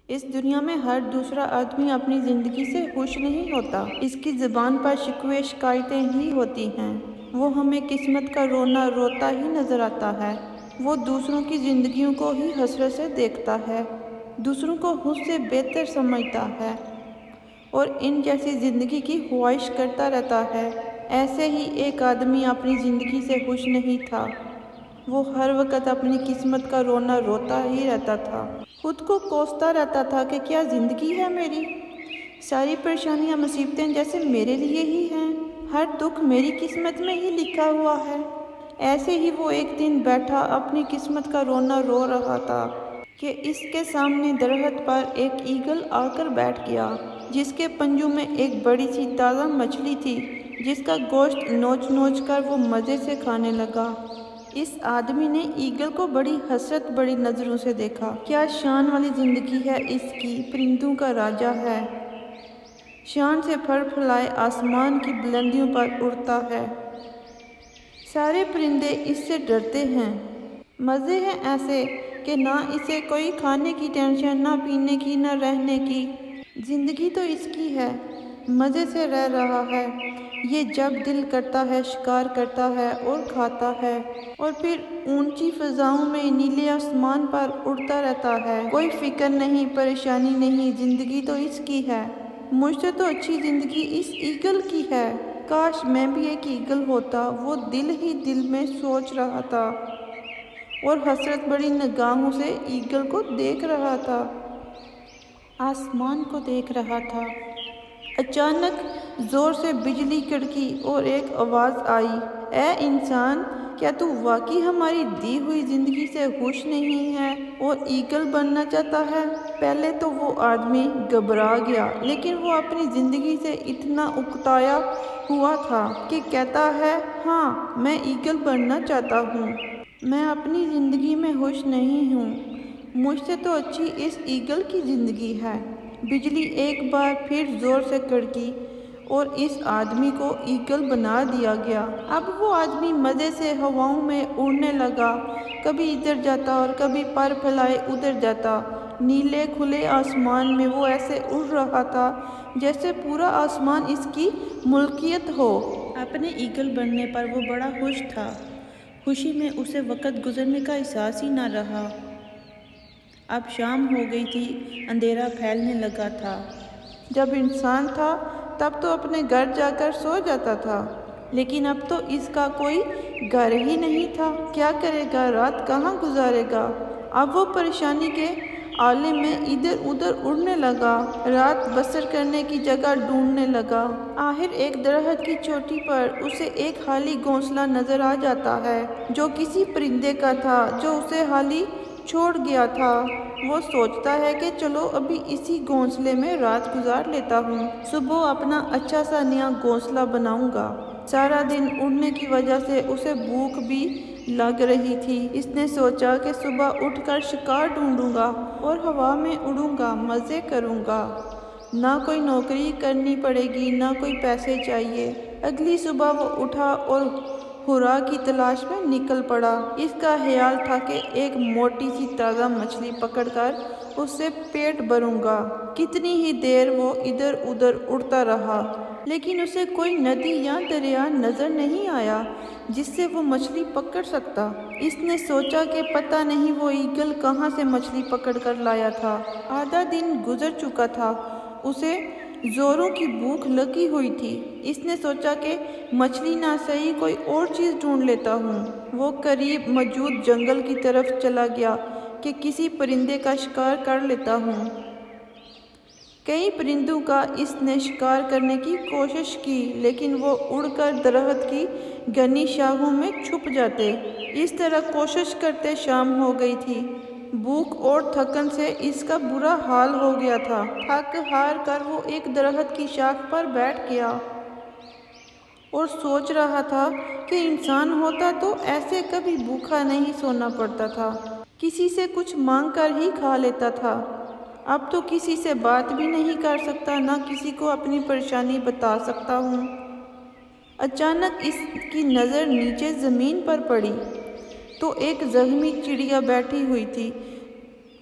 اس دنیا میں ہر دوسرا آدمی اپنی زندگی سے خوش نہیں ہوتا۔ اس کی زبان پر شکوے شکایتیں ہی ہوتی ہیں۔ وہ ہمیں قسمت کا رونا روتا ہی نظر آتا ہے۔ وہ دوسروں کی زندگیوں کو ہی حسرت سے دیکھتا ہے، دوسروں کو خود سے بہتر سمجھتا ہے اور ان جیسی زندگی کی خواہش کرتا رہتا ہے۔ ایسے ہی ایک آدمی اپنی زندگی سے خوش نہیں تھا۔ وہ ہر وقت اپنی قسمت کا رونا روتا ہی رہتا تھا۔ خود کو کوستا رہتا تھا کہ کیا زندگی ہے میری؟ ساری پریشانیاں مصیبتیں جیسے میرے لیے ہی ہیں، ہر دکھ میری قسمت میں ہی لکھا ہوا ہے۔ ایسے ہی وہ ایک دن بیٹھا اپنی قسمت کا رونا رو رہا تھا کہ اس کے سامنے درخت پر ایک ایگل آ کر بیٹھ گیا، جس کے پنجوں میں ایک بڑی سی تازہ مچھلی تھی، جس کا گوشت نوچ نوچ کر وہ مزے سے کھانے لگا۔ اس آدمی نے ایگل کو بڑی حسرت بڑی نظروں سے دیکھا۔ کیا شان والی زندگی ہے اس کی، پرندوں کا راجا ہے، شان سے پر پھیلائے آسمان کی بلندیوں پر اڑتا ہے، سارے پرندے اس سے ڈرتے ہیں۔ مزے ہیں ایسے کہ نہ اسے کوئی کھانے کی ٹینشن، نہ پینے کی، نہ رہنے کی۔ زندگی تو اس کی ہے، مزے سے رہ رہا ہے۔ یہ جب دل کرتا ہے شکار کرتا ہے اور کھاتا ہے، اور پھر اونچی فضاؤں میں نیلے آسمان پر اڑتا رہتا ہے۔ کوئی فکر نہیں، پریشانی نہیں، زندگی تو اس کی ہے۔ مجھ سے تو اچھی زندگی اس ایگل کی ہے۔ کاش میں بھی ایک ایگل ہوتا، وہ دل ہی دل میں سوچ رہا تھا اور حسرت بڑی نگاہوں سے ایگل کو دیکھ رہا تھا، آسمان کو دیکھ رہا تھا۔ اچانک زور سے بجلی کڑکی اور ایک آواز آئی، اے انسان، کیا تو واقعی ہماری دی ہوئی زندگی سے خوش نہیں ہے اور ایگل بننا چاہتا ہے؟ پہلے تو وہ آدمی گھبرا گیا، لیکن وہ اپنی زندگی سے اتنا اکتایا ہوا تھا کہ کہتا ہے، ہاں میں ایگل بننا چاہتا ہوں۔ میں اپنی زندگی میں خوش نہیں ہوں، مجھ سے تو اچھی اس ایگل کی زندگی ہے۔ بجلی ایک بار پھر زور سے کڑکی اور اس آدمی کو ایگل بنا دیا گیا۔ اب وہ آدمی مزے سے ہواؤں میں اڑنے لگا، کبھی ادھر جاتا اور کبھی پر پھیلائے ادھر جاتا۔ نیلے کھلے آسمان میں وہ ایسے اڑ رہا تھا جیسے پورا آسمان اس کی ملکیت ہو۔ اپنے ایگل بننے پر وہ بڑا خوش تھا۔ خوشی میں اسے وقت گزرنے کا احساس ہی نہ رہا۔ اب شام ہو گئی تھی، اندھیرا پھیلنے لگا تھا۔ جب انسان تھا تب تو اپنے گھر جا کر سو جاتا تھا، لیکن اب تو اس کا کوئی گھر ہی نہیں تھا۔ کیا کرے گا، رات کہاں گزارے گا؟ اب وہ پریشانی کے عالم میں ادھر ادھر اڑنے لگا، رات بسر کرنے کی جگہ ڈھونڈنے لگا۔ آخر ایک درخت کی چوٹی پر اسے ایک خالی گھونسلہ نظر آ جاتا ہے، جو کسی پرندے کا تھا جو اسے خالی چھوڑ گیا تھا۔ وہ سوچتا ہے کہ چلو ابھی اسی گھونسلے میں رات گزار لیتا ہوں، صبح اپنا اچھا سا نیا گھونسلہ بناؤں گا۔ سارا دن اڑنے کی وجہ سے اسے بھوک بھی لگ رہی تھی۔ اس نے سوچا کہ صبح اٹھ کر شکار ڈھونڈوں گا اور ہوا میں اڑوں گا، مزے کروں گا، نہ کوئی نوکری کرنی پڑے گی، نہ کوئی پیسے چاہیے۔ اگلی صبح وہ اٹھا اور خوراک کی تلاش میں نکل پڑا۔ اس کا خیال تھا کہ ایک موٹی سی تازہ مچھلی پکڑ کر اس سے پیٹ بھروں گا۔ کتنی ہی دیر وہ ادھر ادھر اڑتا رہا، لیکن اسے کوئی ندی یا دریا نظر نہیں آیا جس سے وہ مچھلی پکڑ سکتا۔ اس نے سوچا کہ پتہ نہیں وہ ایگل کہاں سے مچھلی پکڑ کر لایا تھا۔ آدھا دن گزر چکا تھا، اسے زوروں کی بھوک لگی ہوئی تھی۔ اس نے سوچا کہ مچھلی نہ صحیح کوئی اور چیز ڈھونڈ لیتا ہوں۔ وہ قریب موجود جنگل کی طرف چلا گیا کہ کسی پرندے کا شکار کر لیتا ہوں۔ کئی پرندوں کا اس نے شکار کرنے کی کوشش کی، لیکن وہ اڑ کر درخت کی گھنی شاخوں میں چھپ جاتے۔ اس طرح کوشش کرتے شام ہو گئی تھی۔ بھوک اور تھکن سے اس کا برا حال ہو گیا تھا۔ تھک ہار کر وہ ایک درخت کی شاخ پر بیٹھ گیا اور سوچ رہا تھا کہ انسان ہوتا تو ایسے کبھی بھوکا نہیں سونا پڑتا تھا، کسی سے کچھ مانگ کر ہی کھا لیتا تھا۔ اب تو کسی سے بات بھی نہیں کر سکتا، نہ کسی کو اپنی پریشانی بتا سکتا ہوں۔ اچانک اس کی نظر نیچے زمین پر پڑی تو ایک زخمی چڑیا بیٹھی ہوئی تھی،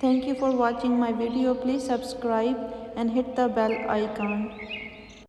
Thank you for watching my video. Please subscribe and hit the bell icon.